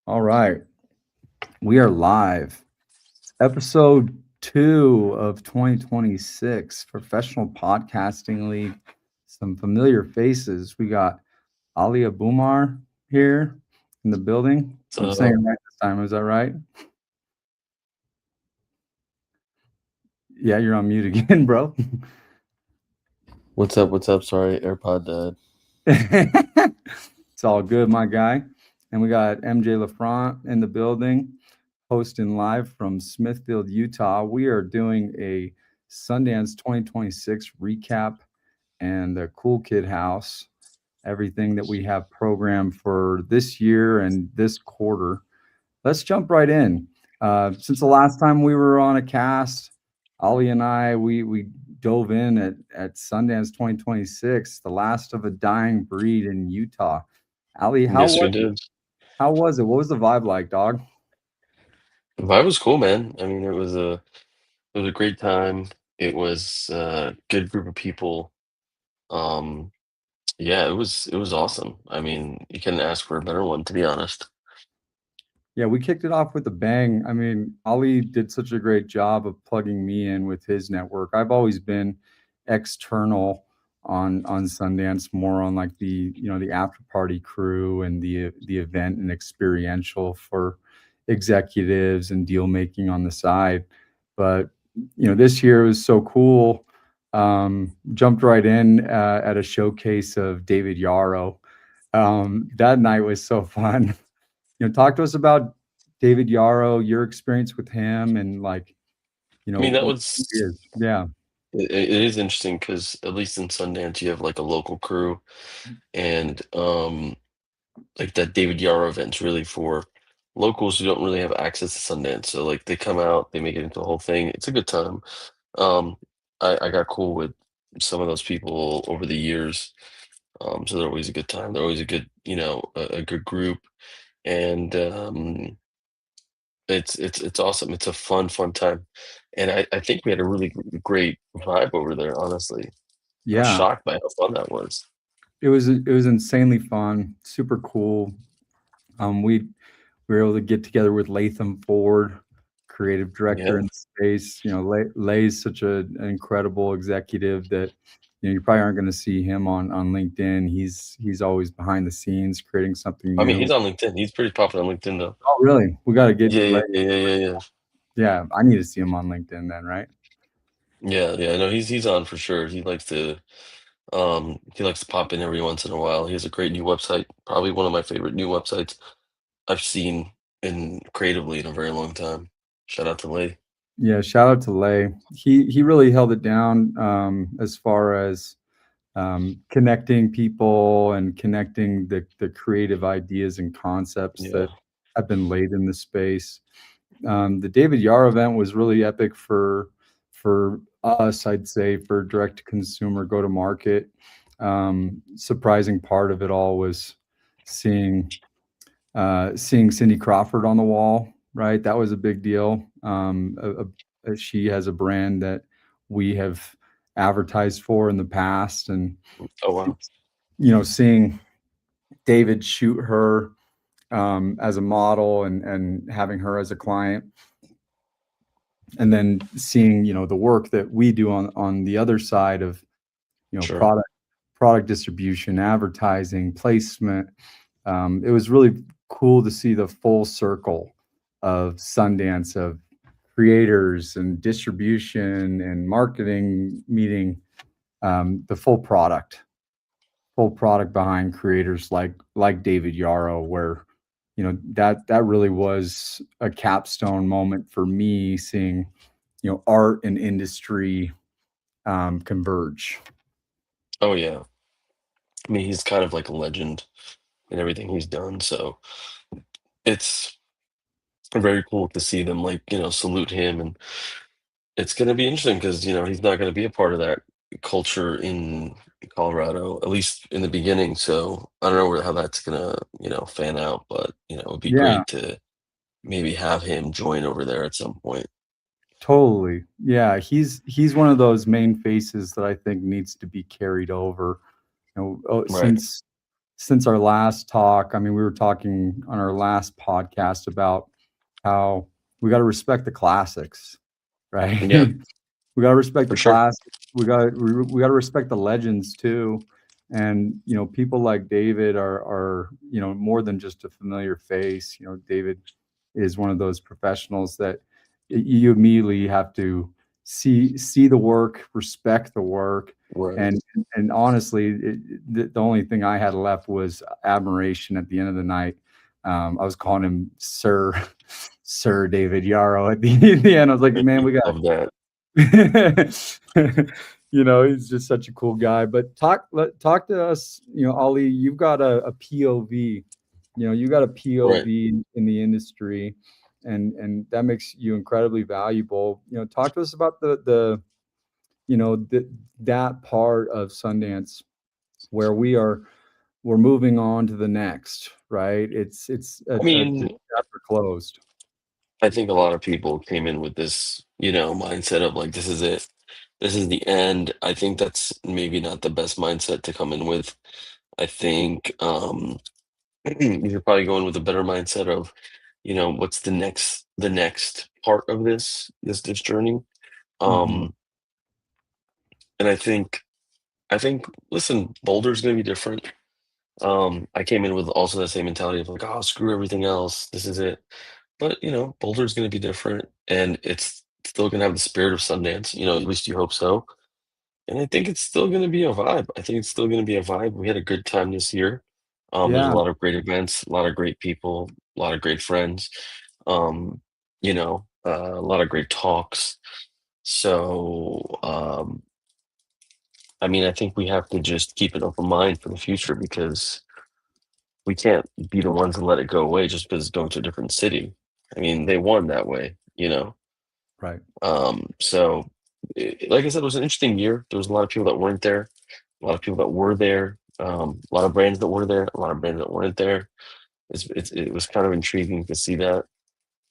All right. We are live. Episode 2 of 2026, Professional Podcasting League. Some familiar faces. We got Ali Abumar here in the building. I'm saying it So, right this time. Is that right? Yeah, you're on mute again, bro. what's up? What's up? Sorry, AirPod died. It's all good, my guy. And we got MJ LaFront in the building, hosting live from Smithfield, Utah. We are doing a Sundance 2026 recap and the Cool Kid House, everything that we have programmed for this year and this quarter. Let's jump right in. Since the last time we were on a cast, Ali and I, we dove in at Sundance 2026, the last of a dying breed in Utah. Ali, how Yes, we was it? did. How was it? What was the vibe like, dog? The vibe was cool, man. I mean, it was a great time. It was a good group of people. Um, yeah, it was awesome. I mean, you couldn't ask for a better one, to be honest. Yeah, we kicked it off with a bang. I mean, Ali did such a great job of plugging me in with his network. I've always been external on Sundance, more on like the after party crew and the event and experiential for executives and deal making on the side. But this year was so cool. Jumped right in at a showcase of David Yarrow. That night was so fun. Talk to us about David Yarrow, your experience with him, and like, I mean, that who he was is. Yeah, it is interesting because at least in Sundance, you have like a local crew, and like that David Yarrow event's really for locals who don't really have access to Sundance. So like they come out, they make it into a whole thing. It's a good time. Um, I got cool with some of those people over the years. So they're always a good time. They're always a good, a good group, and it's awesome. It's a fun time, and I think we had a really great vibe over there. Honestly, I was yeah. shocked by how fun that was. It was insanely fun, super cool. We were able to get together with Latham Ford, creative director Yeah, in the space. Lay's such an incredible executive that you probably aren't going to see him on LinkedIn. He's always behind the scenes creating something I mean new. he's on LinkedIn. He's pretty popular on LinkedIn though. Oh, really? We got to get Yeah, Lay. yeah, yeah, yeah, yeah, yeah. Yeah, I need to see him on LinkedIn then, right? Yeah, yeah. No, he's on for sure. He likes to pop in every once in a while. He has a great new website, probably one of my favorite new websites I've seen in creatively in a very long time. Shout out to Lee. Yeah, shout out to Lay. He really held it down as far as connecting people and connecting the creative ideas and concepts Yeah. that have been laid in the space. The David Yarr event was really epic for us, I'd say, for direct to consumer go to market. Surprising part of it all was seeing seeing Cindy Crawford on the wall, right? That was a big deal. She has a brand that we have advertised for in the past, and Oh wow. seeing David shoot her as a model and having her as a client, and then seeing the work that we do on the other side of Sure. product distribution, advertising, placement. It was really cool to see the full circle of Sundance of creators and distribution and marketing meeting the full product behind creators like David Yarrow, where that really was a capstone moment for me, seeing art and industry converge. Oh yeah. I mean he's kind of like a legend in everything he's done. So it's very cool to see them like, salute him, and it's gonna be interesting because, he's not gonna be a part of that culture in Colorado, at least in the beginning. So I don't know how that's gonna, fan out, but it'd be Yeah, great to maybe have him join over there at some point. totally. Yeah, he's one of those main faces that I think needs to be carried over. Right. since our last talk, I mean, we were talking on our last podcast about how we got to respect the classics, right? Yeah, We gotta respect for the sure. class. We gotta respect the legends too. And people like David are more than just a familiar face. David is one of those professionals that you immediately have to see the work, respect the work, Right. and and honestly, the only thing I had left was admiration at the end of the night. I was calling him Sir, Sir David Yarrow at the end. I was like, man, we got Love that. he's just such a cool guy. But talk to us, Ali. You've got a POV. You got a Right. POV in the industry, and that makes you incredibly valuable. Talk to us about the that part of Sundance where we're moving on to the next, right? It's I a mean, chapter closed. I think a lot of people came in with this, mindset of like, this is it. This is the end. I think that's maybe not the best mindset to come in with. I think you should probably go in with a better mindset of, what's the next part of this journey. Hmm. Um, and I think listen, Boulder's gonna be different. I came in with also the same mentality of like, oh, screw everything else. This is it. But Boulder's gonna be different and it's still gonna have the spirit of Sundance, at least you hope so. And I think it's still gonna be a vibe. I think it's still gonna be a vibe. We had a good time this year. There's a Yeah. lot of great events, a lot of great people, a lot of great friends, a lot of great talks. So, I mean, I think we have to just keep an open mind for the future because we can't be the ones and let it go away just because it's going to a different city. I mean, they won that way. Right. So, like I said, it was an interesting year. There was a lot of people that weren't there, a lot of people that were there, a lot of brands that were there, a lot of brands that weren't there. It was kind of intriguing to see that.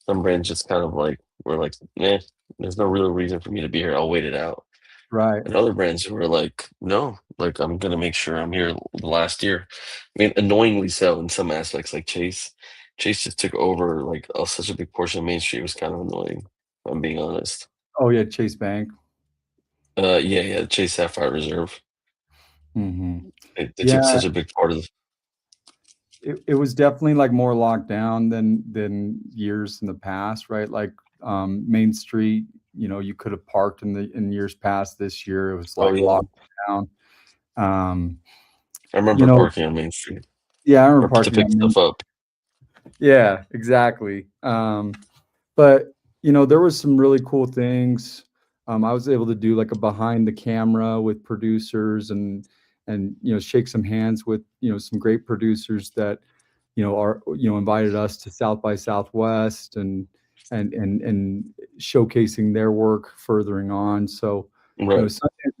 Some brands just kind of like were like, eh, there's no real reason for me to be here. I'll wait it out. Right. And other brands who were like, no, like I'm gonna make sure I'm here the last year. I mean, annoyingly so in some aspects, like Chase. Chase just took over like such a big portion of Main Street. It was kind of annoying, if I'm being honest. Oh yeah, Chase Bank. Yeah, yeah, Chase Sapphire Reserve. Hmm. They took Yeah, such a big part of the it was definitely like more locked down than years in the past, right? Like Main Street, you could have parked in years past. This year it was Oh like yeah. locked down. Um, I you remember know, parking on Main Street yeah, I remember or to parking pick on Main. stuff up. Yeah, exactly. But there was some really cool things. I was able to do like a behind the camera with producers and shake some hands with some great producers that are invited us to South by Southwest and showcasing their work furthering on. So Right,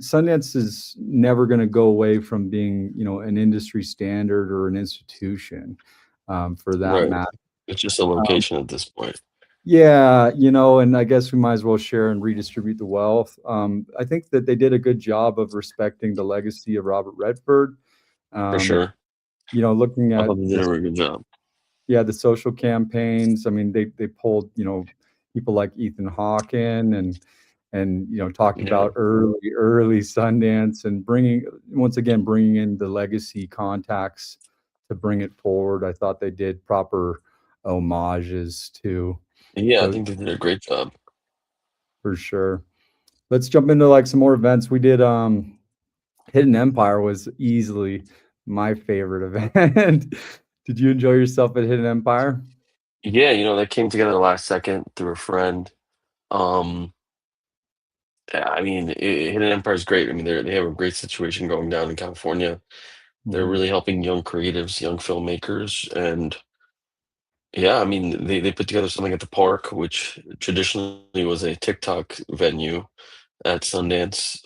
Sundance is never going to go away from being an industry standard or an institution, for that right. matter. It's just a Um, location at this point, yeah, and I guess we might as well share and redistribute the wealth. I think that they did a good job of respecting the legacy of Robert Redford. for Um, sure. Looking I at thought they did a this, really good job. yeah, the social campaigns. I mean, they pulled people like Ethan Hawken and talked Yeah. about early Sundance and bringing in the legacy contacts to bring it forward. I thought they did proper homages to Yeah, I the think they did a great job. for sure. Let's jump into like some more events. We did Hidden Empire was easily my favorite event. Did you enjoy yourself at Hidden Empire? Yeah, that came together last second through a friend. Um, yeah, I mean, Hidden Empire is great. I mean, they have a great situation going down in California. They're Mhm. really helping young creatives, young filmmakers, and yeah, I mean, they put together something at the park, which traditionally was a TikTok venue at Sundance.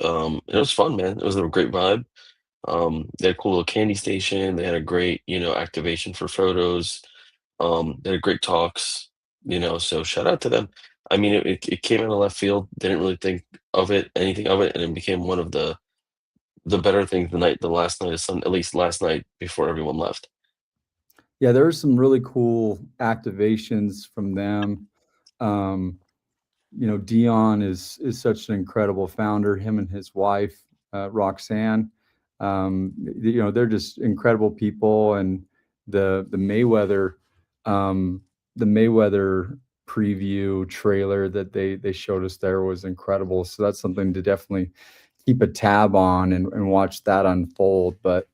It was fun, man. It was a great vibe. They had a cool little candy station. They had a great, activation for photos. They had great talks, so shout out to them. I mean, it came out of left field. They didn't really think of it, anything of it, and it became one of the the better things the last night of Sun, at least last night before everyone left. Yeah, there were some really cool activations from them. Um, Dion is such an incredible founder. Him and his wife, Roxanne. They're just incredible people, and the Mayweather, um, the Mayweather preview trailer that they showed us there was incredible. So that's something to definitely keep a tab on and watch that unfold. But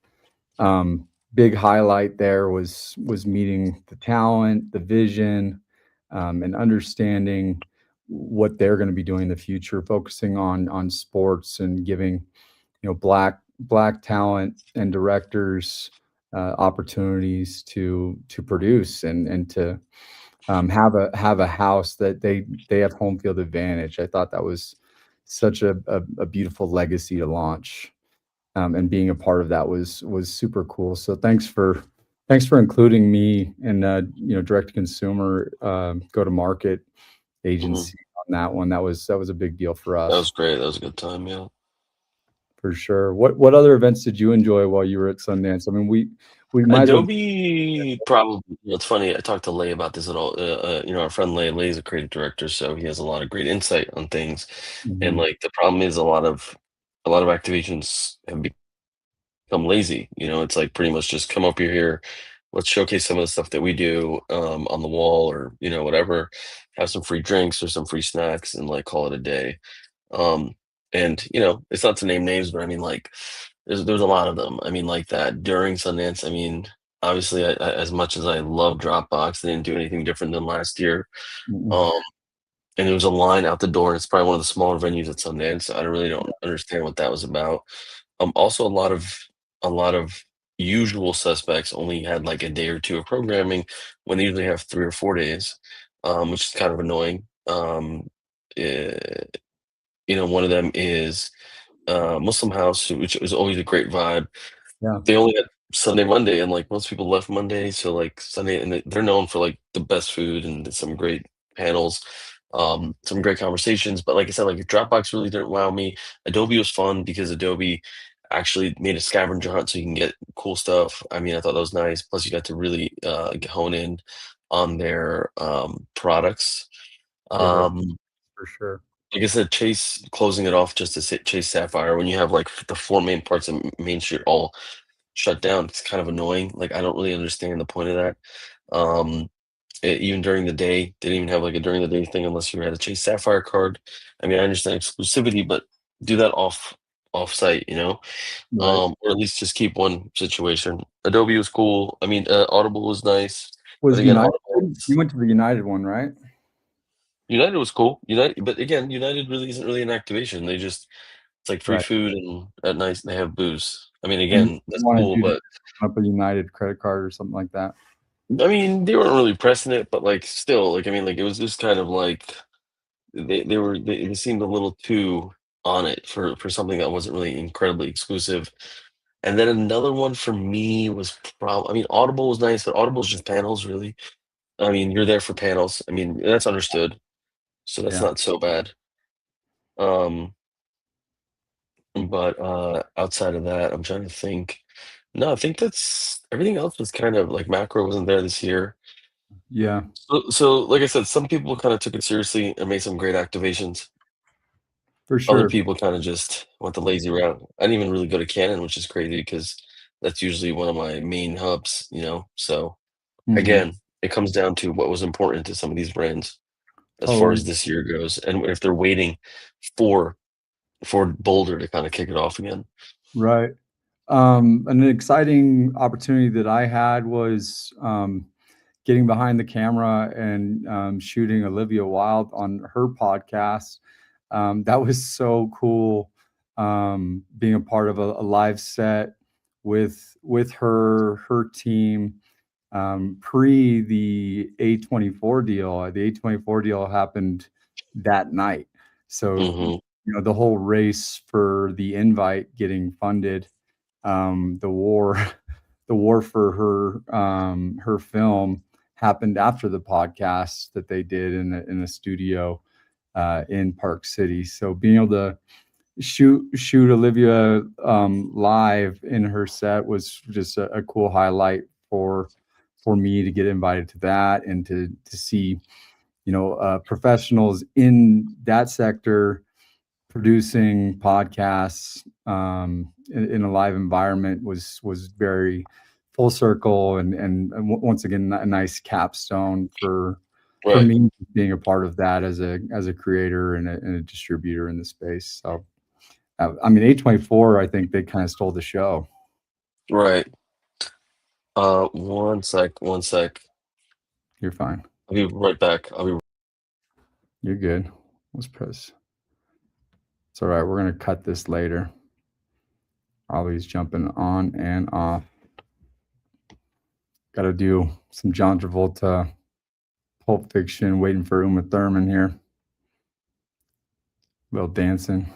big highlight there was meeting the talent, the vision, and understanding what they're going to be doing in the future, focusing on sports and giving black talent and directors opportunities to produce and to have a house that they have home field advantage. I thought that was such a beautiful legacy to launch, and being a part of that was super cool. So thanks for including me in direct to consumer go to market Mhm. agency on that one. That was a big deal for That us was great. That was a good time. Yeah. for sure. What other events did you enjoy while you were at Sundance? I mean, we might as well. Adobe probably. It's funny. I talked to Lay about this at all. Our friend Lay. Lay's a creative director, so he has a lot of great insight on things. And Mhm. like the problem is a lot of activations have become lazy. It's like pretty much just come up here. Let's showcase some of the stuff that we do on the wall, or whatever. Have some free drinks or some free snacks, and like call it a day. Um, and it's not to name names, but I mean, like, there's a lot of them. I mean, like that during Sundance. I mean, obviously, as much as I love Dropbox, they didn't do anything different than last year. Mhm. Um, and there was a line out the door. And it's probably one of the smaller venues at Sundance. I really don't understand what that was about. Also, a lot of usual suspects only had like a day or two of programming when they usually have 3 or 4 days, which is kind of annoying. Eh, one of them is Muslim House, which was always a great vibe. Yeah, They only had Sunday, Monday, and like most people left Monday, so like Sunday, and they're known for like the best food and some great panels, some great conversations. But like I said, like Dropbox really didn't wow me. Adobe was fun because Adobe actually made a scavenger hunt so you can get cool stuff. I mean, I thought that was nice. Plus, you got to really hone in on their products. for Um, for sure. like I said, Chase closing it off just to say Chase Sapphire when you have like the four main parts of Main Street all shut down. It's kind of annoying. Like I don't really understand the point of that. Um, even during the day, they didn't even have like a during the day thing unless you had a Chase Sapphire card. I mean, I understand exclusivity, but do that off site, Right. or at least just keep one situation. Adobe was cool. I mean, Audible was nice, but Was again, United? Audible. You went to the United one, right? United was cool. United, but again, United really isn't really an activation. It's like free Right. food, and at night they have booze. I mean, And you again, that's want to cool, do that, but up a United credit card or something like that. I mean, they weren't really pressing it, but like still, like I mean, like it was just kind of like they seemed a little too on it for something that wasn't really incredibly exclusive. And then another one for me was probably, I mean, Audible was nice, but Audible's just panels, really. I mean, you're there for panels. I mean, that's understood, so that's Yeah. not so bad. Um, but outside of that, I'm trying to think. No, I think that's everything else was kind of like macro wasn't there this year. Yeah, So like I said, some people kind of took it seriously and made some great activations. for Other sure. people kind of just went the lazy route. I didn't even really go to Canon, which is crazy because that's usually one of my main hubs. So Mhm. again, it comes down to what was important to some of these brands as far Totally. as this year goes, and if they're waiting for Boulder to kind of kick it off again. Right. An exciting opportunity that I had was getting behind the camera and shooting Olivia Wilde on her podcast. That was so cool. Being a part of a live set with her team, pre the A24 deal. The A24 deal happened that night, so Hmm. the whole race for the invite getting funded, the war the war for her film happened after the podcast that they did in a studio in Park City. So being able to shoot Olivia live in her set was just a cool highlight for me to get invited to that and to see, professionals in that sector producing podcasts in a live environment was very full circle and once again a nice capstone for Right, me being a part of that as a creator and a distributor in the space. So I mean A24, I think they kind of stole the show. right. One sec. You're fine. I'll be right back. I'll be You're good. Let's press. It's all right. We're gonna cut this later. Ollie's jumping on and off. Got to do some John Travolta, Pulp Fiction, waiting for Uma Thurman here. Little dancing.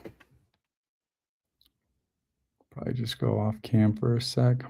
Probably just go off cam for a sec.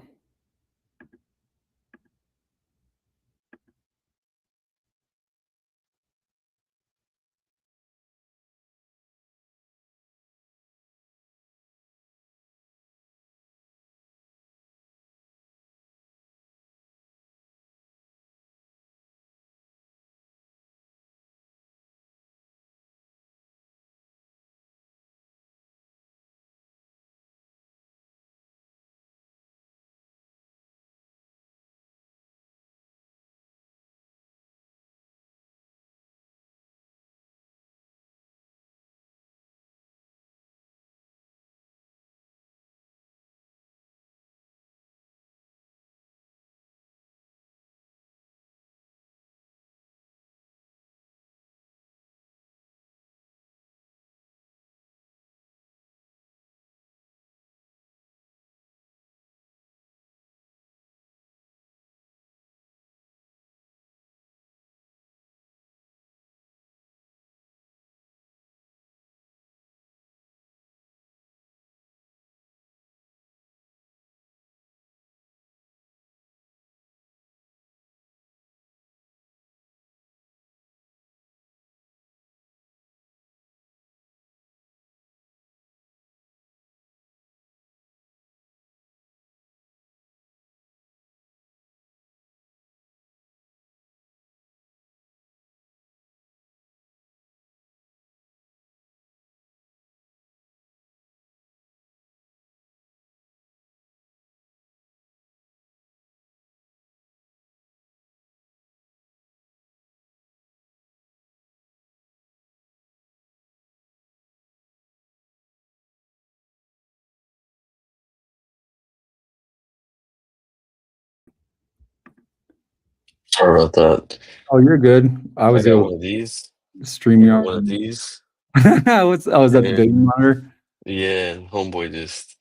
sorry about that. Oh, you're good. I I was got able one of these. to I StreamYard. got one of these. Was that the And baby monitor? yeah, and homeboy just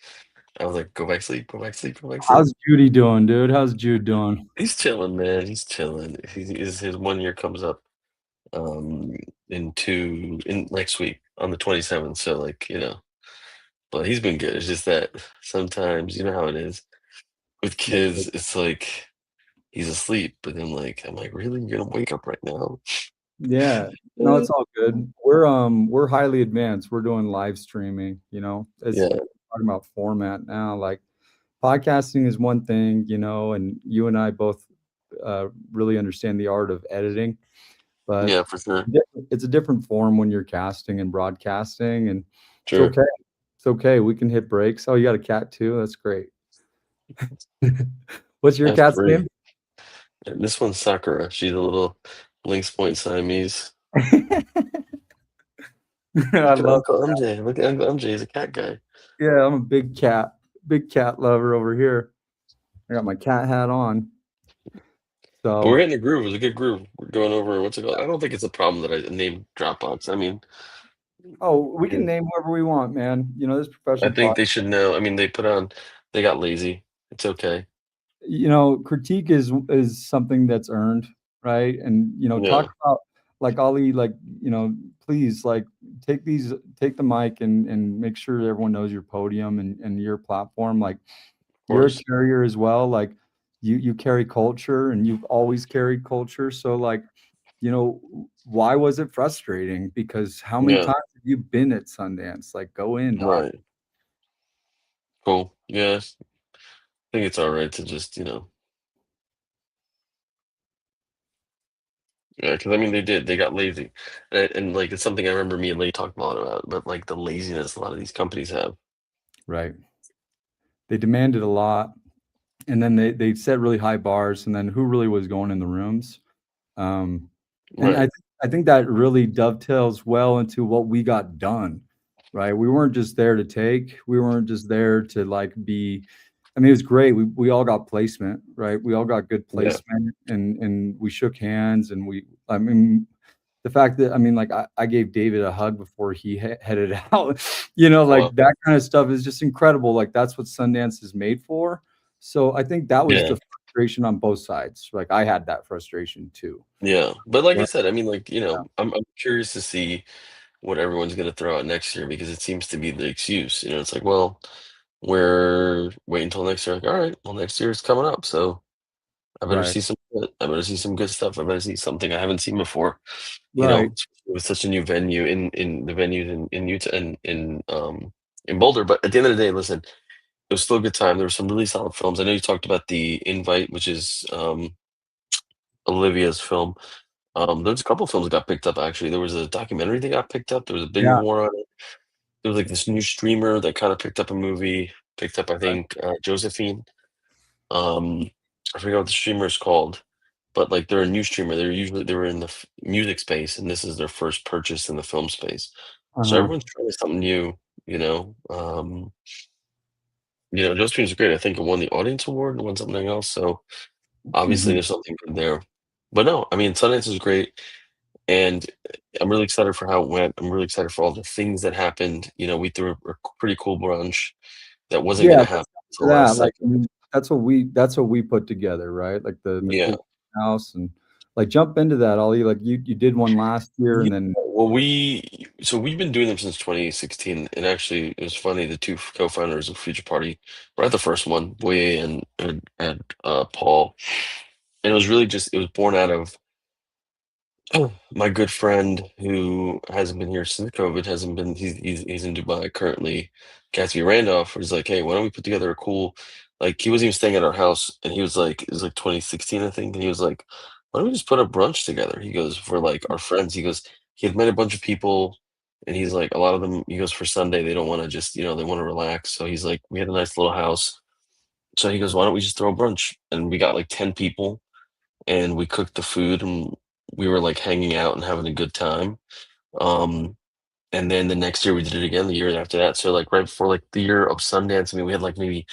I was like, go back sleep, go back sleep, go back sleep. How's Judy doing, dude? How's Jude doing? He's chilling, man. He's chilling. His 1 year comes up um in next week on the 27th. So like, but he's been good. It's just that sometimes you know how it is with kids, it's like he's asleep, but then like I'm like, really? You're gonna wake up right now? Yeah. No, it's all good. We're highly advanced. We're doing live streaming, as Yeah, talking about format now. Like podcasting is one thing, and you and I both really understand the art of editing, but yeah, for sure. it's a different form when you're casting and broadcasting, and it's Sure. okay. It's okay. We can hit breaks. Oh, you got a cat too? That's great. What's your That's cat's great. name? And this one's Sakura. She's a little Lynx Point Siamese. I Look at love. Uncle MJ. Look at Uncle MJ. He's a cat guy. Yeah, I'm a big cat lover over here. I got my cat hat on. But we're So, hitting a groove. It's a good groove. We're going over what's it called? I don't think it's a problem that I named Dropbox. I mean, oh, we can yeah, name whoever we want, man. This I professional think pod. they should know. I mean, they got lazy. It's okay. Critique is something that's earned, right? And Yeah, talk about like Ali, like please, like take the mic and make sure everyone knows your podium and your platform. Like of you're a course. carrier as well. Like you carry culture and you've always carried culture. So like, why was it frustrating? Because how many Yeah, times you've been at Sundance, like, go in, dog." Right. Cool. Yeah. I think it's all right to just, yeah, because I mean, they got lazy. And like, it's something I remember me and Lee talked a lot about, but like the laziness a lot of these companies have. Right. They demanded a lot, and then they set really high bars, and then who really was going in the rooms? Um, and Right. I think that really dovetails well into what we got done, right? We weren't just there to take, we weren't just there to like be, I mean, it was great. We all got placement, right? We all got good Yeah. placement and we shook hands and I mean, the fact that, I mean, like I gave David a hug before he headed out, Well, like that kind of stuff is just incredible. Like that's what Sundance is made for. So I think that was yeah. the frustration on both sides. Like I had that frustration too. Yeah. But like I Right. said, I mean, like, I'm curious to see what everyone's going to throw out next year because it seems to be the excuse. It's like, well, we're waiting until next year. Like, all right, well, next year is coming up. So Right. I better see some good stuff. I better see something I haven't seen before. Right. It was such a new venue in the venues in Utah and in Boulder. But at the end of the day, listen, it was still a good time. There were some really solid films. I know you talked about The Invite, which is Olivia's film. There's a couple of films that got picked up actually. There was a documentary that got picked up. There was a bidding Yeah. war on it. There was like this new streamer that kind of picked up a movie, picked up I Right. think Josephine. Um, I forget what the streamer is called, but like they're a new streamer. They were in the music space, and this is their first purchase in the film space. So Uh-huh. everyone's trying something new, you know. Josephine's great. I think it won the audience award and won something else. So obviously Mhm. there's something good there. But no, I mean Sundance is great, and I'm really excited for how it went. I'm really excited for all the things that happened. We threw a pretty cool brunch that wasn't Yeah, going to let's happen jump until into the last that, like, I second. mean, that's what we put together, right? Like the Yeah. cool house and like jump into that, Ollie. Like you did one last year Yeah. and then Well, we've been doing them since 2016, and actually, it was funny. The two co-founders of Future Party were at the first one, Boye and Paul, and it was born out of my good friend who hasn't been here since COVID, hasn't been he's in Dubai currently. Gatsby Randolph was like, hey, why don't we put together a cool, like he wasn't even staying at our house, and he was like, it was like 2016, I think, and he was like, why don't we just put a brunch together? He goes, for like our friends. He goes, he had met a bunch of people, and he's like, a lot of them, he goes, for Sunday they don't want to just, they want to relax. So he's like, we had a nice little house. So he goes, why don't we just throw a brunch? And we got like 10 people, and we cooked the food, and we were like hanging out and having a good time. Um, and then the next year we did it again, the year after that. So like right before like the year of Sundance, I mean, we had like maybe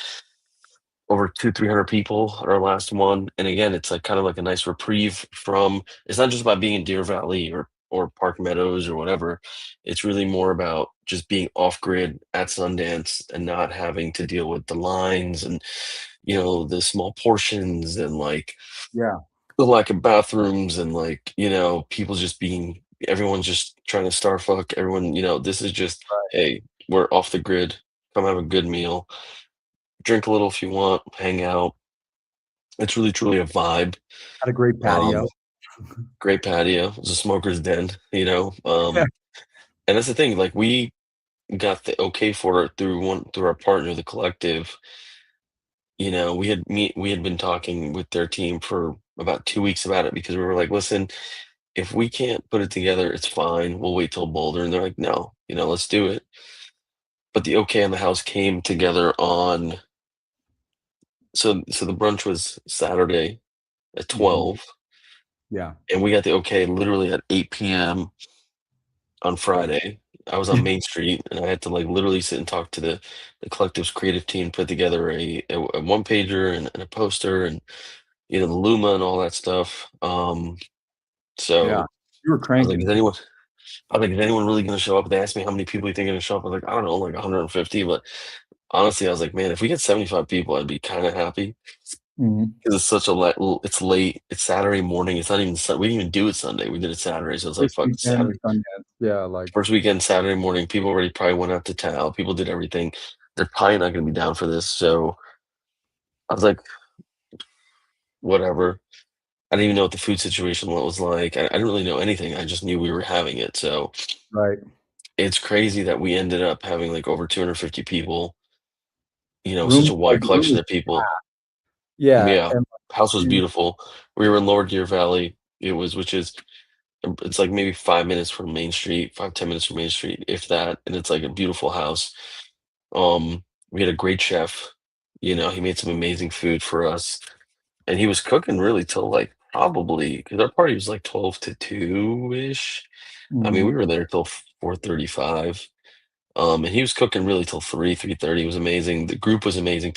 over 300 people at our last one. And again, it's like kind of like a nice reprieve from. It's not just about being in Deer Valley or Park Meadows or whatever. It's really more about just being off grid at Sundance and not having to deal with the lines and the small portions and like yeah, the lack of bathrooms and like people just being everyone's just trying to star fuck everyone. This is just, hey, we're off the grid, come have a good meal, drink a little if you want, hang out. It's really truly a vibe. had a great um patio. Great patio. It's a smoker's den. And that's the thing, like we got the okay for it through our partner, the collective. We had been talking with their team for about 2 weeks about it because we were like, listen, if we can't put it together, it's fine. We'll wait till Boulder. And they're like, no, let's do it. But the okay on the house came together on, so the brunch was Saturday at Mhm. 12, Yeah. and we got the okay literally at 8 p.m. on Right. Friday. I was on Main Street and I had to like literally sit and talk to the collective's creative team, put together a one pager and a poster and the Luma and all that stuff. Yeah. So You were I was like, cranking. is anyone really going to show up? They asked me how many people you think are going to show up. I was like, I don't know, like 150. But honestly, I was like, man, if we get 75 people, I'd be kind of happy Mhm. because it's such it's late. It's Saturday morning. It's not even, we didn't even do it Sunday. We did it Saturday. So it's like, First fuck, it's weekend of Saturday. Sundance. Yeah, like First weekend, Saturday morning. People already probably went out to town. People did everything. They're probably not going to be down for this. So I was like, whatever. I didn't even know what the food situation was like. I didn't really know anything. I just knew we were having it. So right. it's crazy that we ended up having like over 250 people, such Room a like, wide the room collection was of people. yeah, Yeah, and house was it beautiful. We were in Lower Deer Valley. Which is, it's like maybe 5 minutes from Main Street, 5, 10 minutes from Main Street, if that. And it's like a beautiful house. We had a great chef. He made some amazing food for us. And he was cooking really till like probably because our party was like 12 to 2-ish. I mean, we mhm. were there till 4:35. And he was cooking really till 3:30. It was amazing. The group was amazing.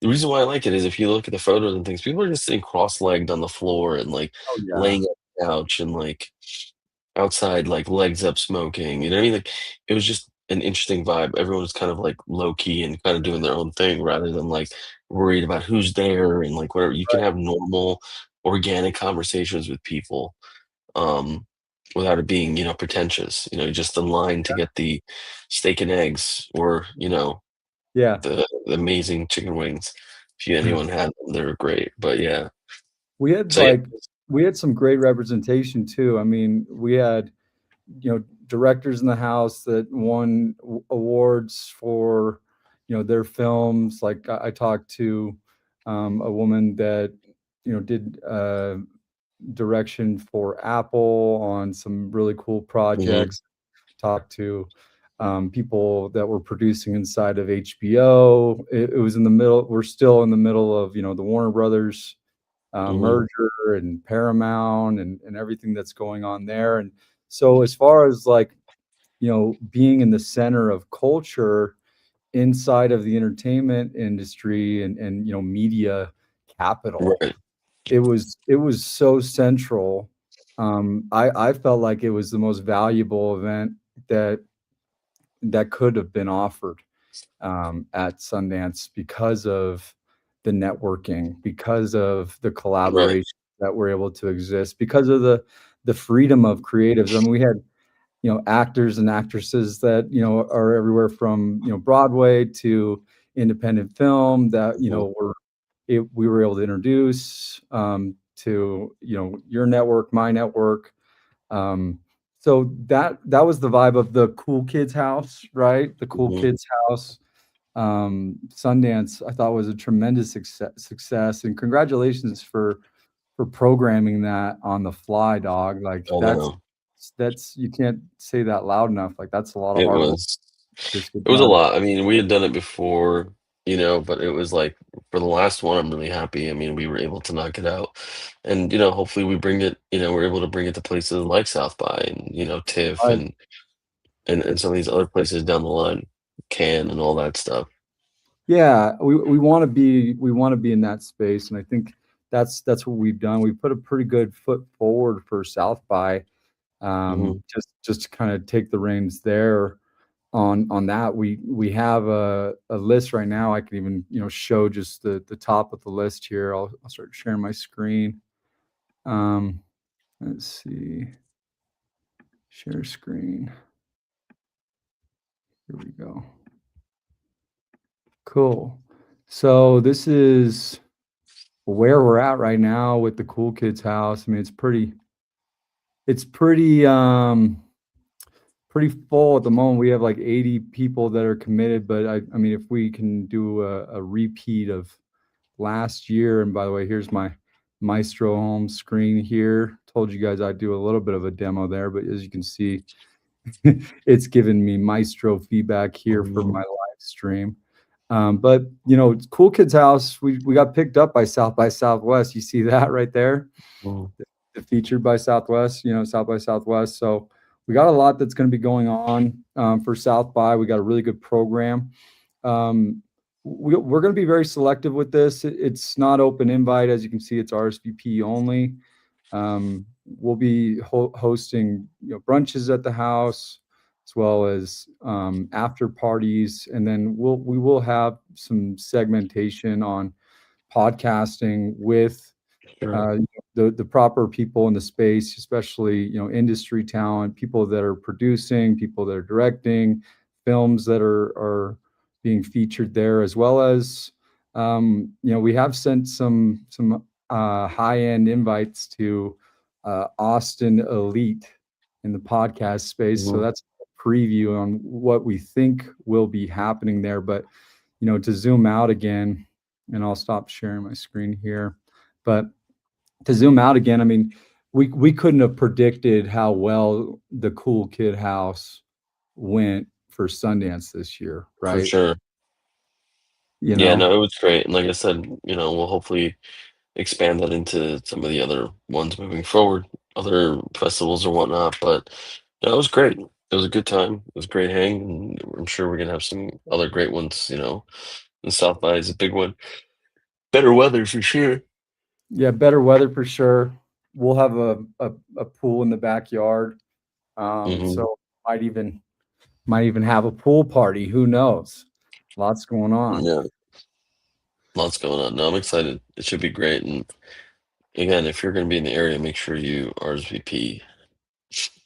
The reason why I like it is if you look at the photos and things, people are just sitting cross-legged on the floor and like Oh, yeah. laying on the couch and like outside, like legs up smoking. You know what I mean? Like it was just an interesting vibe. Everyone was kind of like low key and kind of doing their own thing rather than like worried about who's there and like whatever. You can Right. have normal, organic conversations with people without it being, pretentious. Just in line to get the steak and eggs or, Yeah. the amazing chicken wings. If anyone had them, they were great. But yeah. We had, So yeah. like we had some great representation too. I mean, we had, directors in the house that won awards for, their films. Like I talked to a woman that, did direction for Apple on some really cool Mhm. projects. Talked to people that were producing inside of HBO. It was in the middle. We're still in the middle of, the Warner Brothers Mhm. merger and Paramount and everything that's going on there. And so, as far as like, being in the center of culture inside of the entertainment industry and media capital, Right. it was so central. I felt like it was the most valuable event that could have been offered at Sundance because of the networking, because of the Right. collaboration that were able to exist, because of the freedom of creatives. I mean, we had, actors and actresses that, are everywhere from, Broadway to independent film that, Mhm. we were able to introduce to, your network, my network. Um, so that was the vibe of the Cool Kids House, right? The Cool Mhm. Kids House. Sundance, I thought was a tremendous success, and congratulations for programming that on the fly, dog. Like I know. that's you can't say that loud enough. Like that's a lot of It hard work was just get it was a done. lot. I mean, we had done it before, but it was like for the last one, I'm really happy. I mean, we were able to knock it out. And, hopefully we bring it, we're able to bring it to places like South by and, TIFF Right. and some of these other places down the line, Can and all that stuff. Yeah, we want to be in that space, and I think that's what we've done. We put a pretty good foot forward for South by, Mhm. just to kind of take the reins there on that. We have a list right now. I can even, show just the top of the list here. I'll start sharing my screen. Um, let's see, share screen. Here we go. Cool. So this is where we're at right now with the Cool Kids House. I mean, it's pretty full at the moment. We have like 80 people that are committed, but I mean, if we can do a repeat of last year, and by the way, here's my Maestro home screen here. Told you guys I'd do a little bit of a demo there, but as you can see, it's given me Maestro feedback here for my Mhm. live stream. But Cool Kids House, we got picked up by Southwest. You see that right there? Mhm. Featured by Southwest, South by Southwest. So we got a lot that's going to be going on for South by. We got a really good program. We're going to be very selective with this. It's not open invite, as you can see. It's RSVP only. We'll be hosting, brunches at the house, as well as after parties, and then we will have some segmentation on podcasting with Sure. uh, the proper people in the space, especially industry talent, people that are producing, people that are directing, films that are being featured there, as well as we have sent some high end invites to Austin Elite in the podcast space. So Mhm. that's preview on what we think will be happening there. But to zoom out again, and I'll stop sharing my screen here. But to zoom out again, I mean, we couldn't have predicted how well the Cool Kid House went for Sundance this year, For right? sure. You Yeah, know? no, it was great. And like I said, we'll hopefully expand that into some of the other ones moving forward, other festivals or whatnot. But no, it was great. It was a good time. It was a great hang, and I'm sure we're gonna have some other great ones. And South by is a big one. Better weather for sure. Yeah, better weather for sure. We'll have a pool in the backyard. Hmm. So might even have a pool party. Who knows? Lots going on. Yeah, lots going on. No, I'm excited. It should be great. And again, if you're gonna be in the area, make sure you RSVP.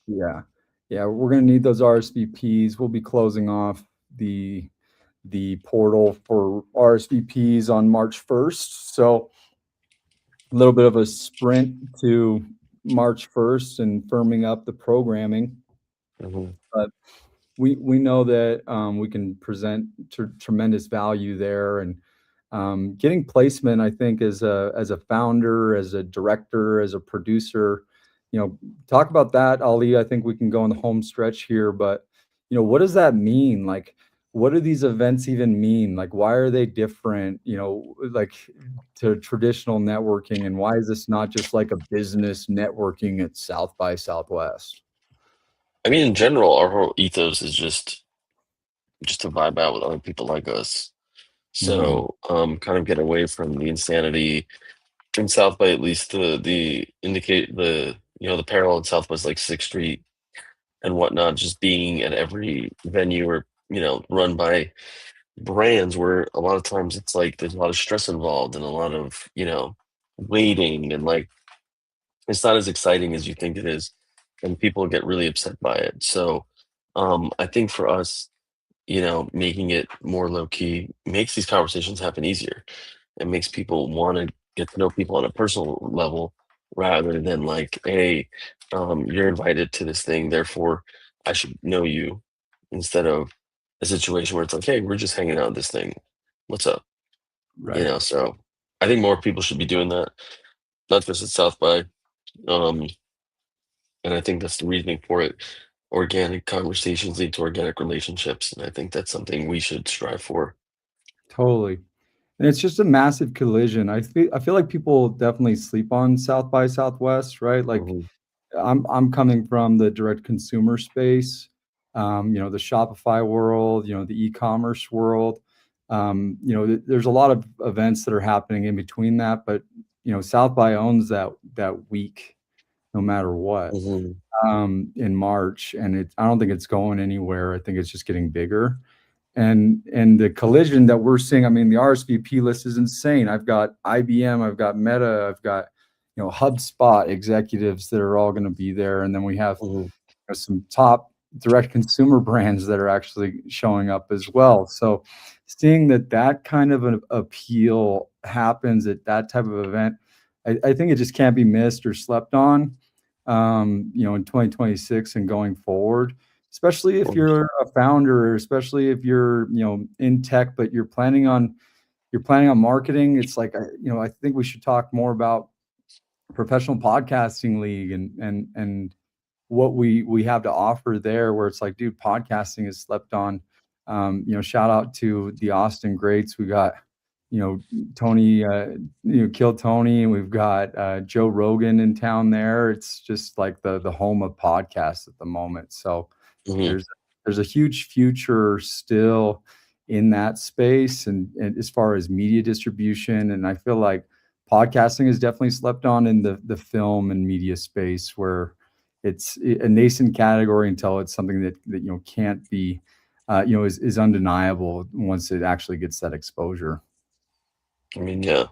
Yeah. Yeah, we're gonna need those RSVPs. We'll be closing off the portal for RSVPs on March 1st. So a little bit of a sprint to March 1st and firming up the programming. Hmm. But we know that we can present tremendous value there, and getting placement, I think, as a founder, as a director, as a producer, talk about that, Ali. I think we can go in the home stretch here, but what does that mean? Like, what do these events even mean? Like, why are they different? Like to traditional networking, and why is this not just like a business networking at South by Southwest? I mean, in general, our whole ethos is just to vibe out with other people like us. Mhm. So, kind of get away from the insanity in South by, at least the indicate the parallel in South by is like Sixth Street and whatnot, just being at every venue or run by brands where a lot of times it's like there's a lot of stress involved and a lot of waiting, and like it's not as exciting as you think it is, and people get really upset by it. So, I think for us, making it more low key makes these conversations happen easier. It makes people want to get to know people on a personal level rather than like, hey, you're invited to this thing, therefore I should know you, instead of a situation where it's like, hey, we're just hanging out at this thing. What's up? Right. So I think more people should be doing that, not just at South by. Um, and I think that's the reasoning for it. Organic conversations lead to organic relationships. And I think that's something we should strive for. Totally. And it's just a massive collision. I feel like people definitely sleep on South by Southwest, right? Like Mhm. I'm coming from the direct consumer space, the Shopify world, the e-commerce world. There's a lot of events that are happening in between that, but South by owns that week, no matter what, Mhm. in March, and I don't think it's going anywhere. I think it's just getting bigger. And the collision that we're seeing, I mean, the RSVP list is insane. I've got IBM, I've got Meta, I've got HubSpot executives that are all going to be there, and then we have Mhm. some top direct consumer brands that are actually showing up as well. So seeing that kind of an appeal happens at that type of event, I think it just can't be missed or slept on, in 2026 and going forward, especially if Mhm. you're a founder, especially if you're, in tech, but you're planning on marketing. It's like, I think we should talk more about professional podcasting league and what we have to offer there, where it's like, dude, podcasting is slept on. Shout out to the Austin greats. We got, Tony, Kill Tony, and we've got Joe Rogan in town there. It's just like the home of podcasts at the moment. So Mhm. there's there's a huge future still in that space, and as far as media distribution. And I feel like podcasting is definitely slept on in the film and media space, where it's a nascent category until it's something that can't be is undeniable once it actually gets that exposure. I mean, yeah.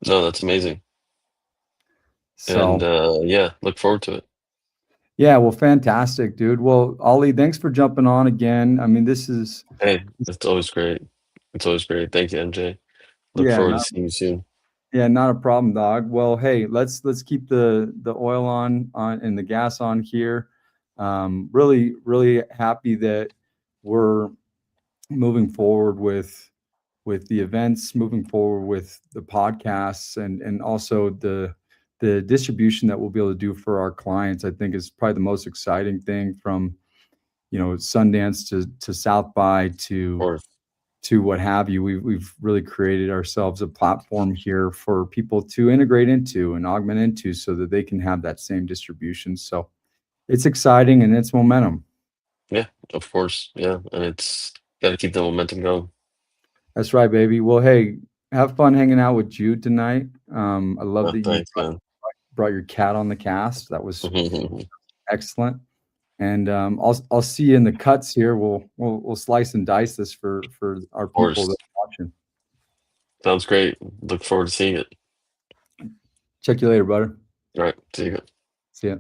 No, that's amazing. And So yeah, look forward to it. yeah, well, fantastic, dude. Well, Ollie, thanks for jumping on again. I mean, this is Hey, it's always great. It's always great. Thank you, MJ. Look yeah, forward to not seeing you soon. yeah, not a problem, dog. Well, hey, let's keep the oil on and the gas on here. Really, really happy that we're moving forward with the events, moving forward with the podcasts, and also the distribution that we'll be able to do for our clients. I think is probably the most exciting thing from Sundance to South by Or to what have you. We've really created ourselves a platform here for people to integrate into and augment into so that they can have that same distribution. So it's exciting and it's momentum. yeah, of course, yeah, and it's got to keep the momentum going. That's right, baby. Well, hey, have fun hanging out with Jude tonight. I love Yeah, that you thanks, man. brought your cat on the cast. That was excellent. And I'll see you in the cuts here. We'll slice and dice this for our Of people that course, are watching. sounds great. Look forward to seeing it. Check you later, brother. All right, see you. See ya.